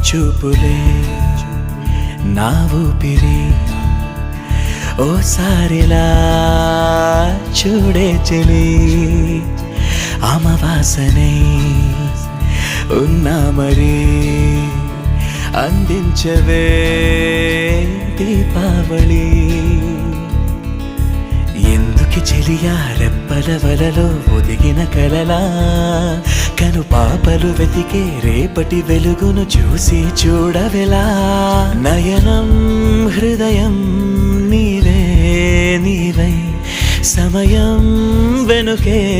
చూపులే నా ఊపిరి ఓసారిలా చూడే చెలి అమవాసనే ఉన్నా మరి అందించవే దీపావళి ఎందుకి చెలియా రెప్పల వలలో ఒదిగిన కలలా కను పాపలు వెతికే రేపటి వెలుగును చూసి చూడవెలా నయనం హృదయం నీవే నీవై సమయం వెనుకే